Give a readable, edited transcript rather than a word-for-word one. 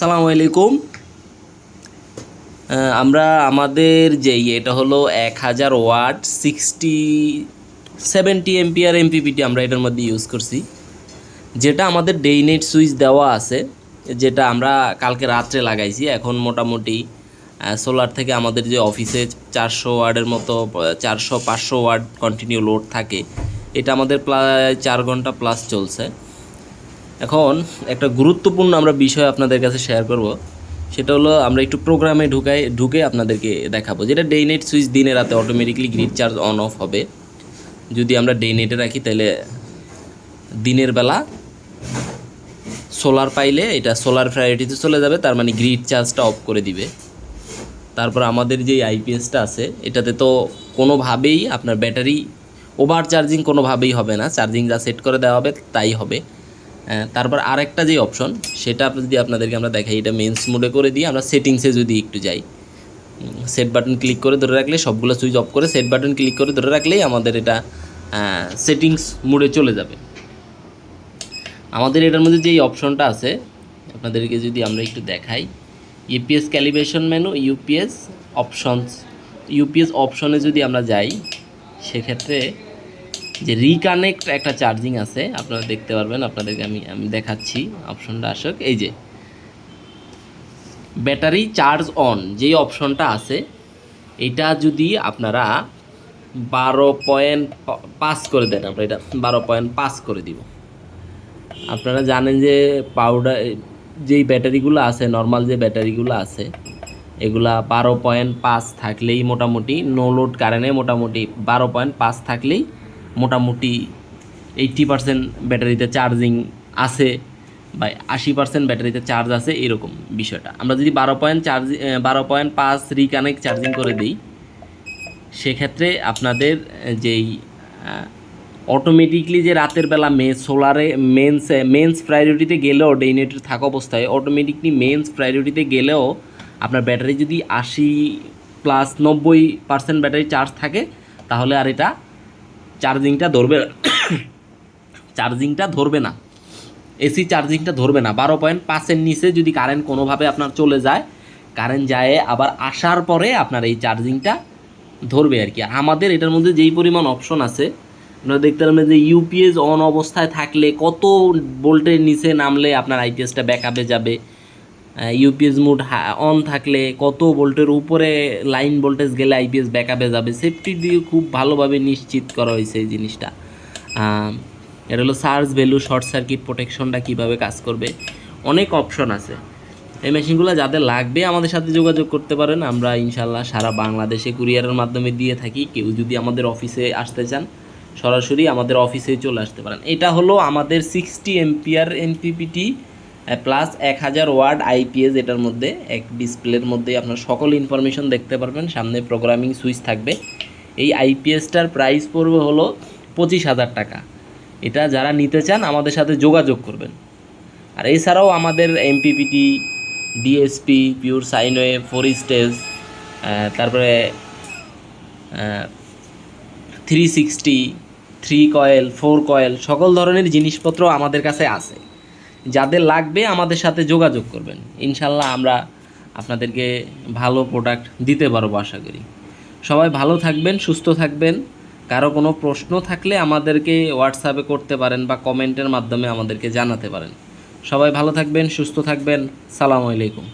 সালামু আলাইকুম। আমরা আমাদের এটা হলো 1000 ওয়াট 70 এম্পিয়ার এমপিপিটি আমরা এটার মধ্যে ইউজ করছি, যেটা আমাদের ডেই নাইট সুইচ দেওয়া আছে, যেটা আমরা কালকে রাত্রে লাগাইছি। এখন মোটামুটি সোলার থেকে আমাদের যে অফিসে 400 ওয়াটের মতো 400-500 ওয়াট কন্টিনিউ লোড থাকে, এটা আমাদের প্রায় 4 ঘন্টা প্লাস চলছে। এখন একটা গুরুত্বপূর্ণ আমরা বিষয় আপনাদের কাছে শেয়ার করব, সেটা হলো আমরা একটু প্রোগ্রামে ঢুকে আপনাদেরকে দেখাবো, যেটা ডে নাইট সুইচ দিনে রাতে automatically grid charge on of হবে। যদি আমরা ডে নাইটে রাখি তাহলে দিনের বেলা সোলার পাইলে এটা সোলার প্রায়োরিটিতে চলে যাবে, তার মানে গ্রিড চার্জটা অফ করে দিবে। তারপর আমাদের যে আইপিএসটা আছে এটাতে তো কোনোভাবেই আপনার ব্যাটারি ওভার চার্জিং কোনোভাবেই হবে না, চার্জিং যা সেট করে দেওয়া হবে তাই হবে। তারপর আরেকটা যে অপশন, সেটা যদি আপনাদেরকে আমরা দেখাই, এটা মেন্স মোডে করে দিয়ে আমরা সেটিংসে যদি একটু যাই, সেট বাটন ক্লিক করে ধরে রাখলে সবগুলো সুইচ অফ করে সেট বাটন ক্লিক করে ধরে রাখলেই আমাদের এটা সেটিংস মোডে চলে যাবে। আমাদের এটার মধ্যে যেই অপশনটা আছে আপনাদেরকে যদি আমরা একটু দেখাই, UPS calibration menu, UPS options, UPS অপশনে যদি আমরা যাই, সেক্ষেত্রে যে রিকানেক্ট একটা চার্জিং আছে আপনারা দেখতে পারবেন। আপনাদেরকে আমি দেখাচ্ছি অপশনটা আসুক। এই যে ব্যাটারি চার্জ অন যেই অপশনটা আছে, এটা যদি আপনারা 12.5 করে দেন, আমরা এটা 12.5 করে দিব। আপনারা জানেন যে পাউডার যেই ব্যাটারিগুলো আছে, নর্মাল যে ব্যাটারিগুলো আছে, এগুলা 12.5 থাকলেই মোটামুটি নো লোড কারেন্টে মোটামুটি 12.5 থাকলেই মোটামুটি 80% ব্যাটারিতে চার্জিং আছে বা 80% ব্যাটারিতে চার্জ আছে, এরকম বিষয়টা। আমরা যদি 12.5 রিকানেক্ট চার্জিং করে দিই, সেক্ষেত্রে আপনাদের যেই অটোমেটিকলি যে রাতের বেলা সোলারে মেন্স প্রায়োরিটিতে গেলেও ডে নাইটের থাকা অবস্থায় অটোমেটিকলি মেন্স প্রায়োরিটিতে গেলেও আপনার ব্যাটারি যদি 80+90% ব্যাটারি চার্জ থাকে, তাহলে আর এটা চার্জিংটা ধরবে না, এসি চার্জিংটা ধরবে না। 12.5-এর নিচে যদি কারেন্ট কোনোভাবে আপনার চলে যায়, কারেন্ট যায় আবার আসার পরে আপনার এই চার্জিংটা ধরবে আর কি। আমাদের এটার মধ্যে যেই পরিমাণ অপশন আছে আপনারা দেখতে পারবেন যে ইউপিএস অন অবস্থায় থাকলে কত ভোল্টের নিচে নামলে আপনার আইপিএসটা ব্যাকআপে যাবে, ইউপিএস মোড অন থাকলে কত ভোল্টের উপরে লাইন ভোল্টেজ গেলে আইপিএস ব্যাকআপে যাবে। সেফটি দিয়ে খুব ভালোভাবে নিশ্চিত করা হয়েছে এই জিনিসটা। এটা হলো সার্জ ভ্যালু, শর্ট সার্কিট প্রোটেকশনটা কীভাবে কাজ করবে, অনেক অপশন আছে। এই মেশিনগুলো যাদের লাগবে আমাদের সাথে যোগাযোগ করতে পারেন। আমরা ইনশাল্লাহ সারা বাংলাদেশে কুরিয়ারের মাধ্যমে দিয়ে থাকি। কেউ যদি আমাদের অফিসে আসতে চান, সরাসরি আমাদের অফিসে চলে আসতে পারেন। এটা হলো আমাদের 60 ampere MPPT plus 1000 watt IPS. এটার মধ্যে এক ডিসপ্লের মধ্যে আপনার সকল ইনফরমেশন দেখতে পারবেন, সামনে প্রোগ্রামিং সুইচ থাকবে। এই আইপিএসটার প্রাইস পড়বে হলো 25,000 টাকা। এটা যারা নিতে চান আমাদের সাথে যোগাযোগ করবেন। আর এছাড়াও আমাদের MPPT, DSP, pure sine wave, 4 stage, তারপরে 360, 3 কয়েল, 4 কয়েল, সকল ধরনের জিনিসপত্র আমাদের কাছে আছে। যাদের লাগবে আমাদের সাথে যোগাযোগ করবেন, ইনশাল্লাহ আমরা আপনাদেরকে ভালো প্রোডাক্ট দিতে পারবো আশা করি। সবাই ভালো থাকবেন, সুস্থ থাকবেন। কারো কোনো প্রশ্ন থাকলে আমাদেরকে হোয়াটসঅ্যাপে করতে পারেন বা কমেন্টের মাধ্যমে আমাদেরকে জানাতে পারেন। সবাই ভালো থাকবেন, সুস্থ থাকবেন। সালামু আলাইকুম।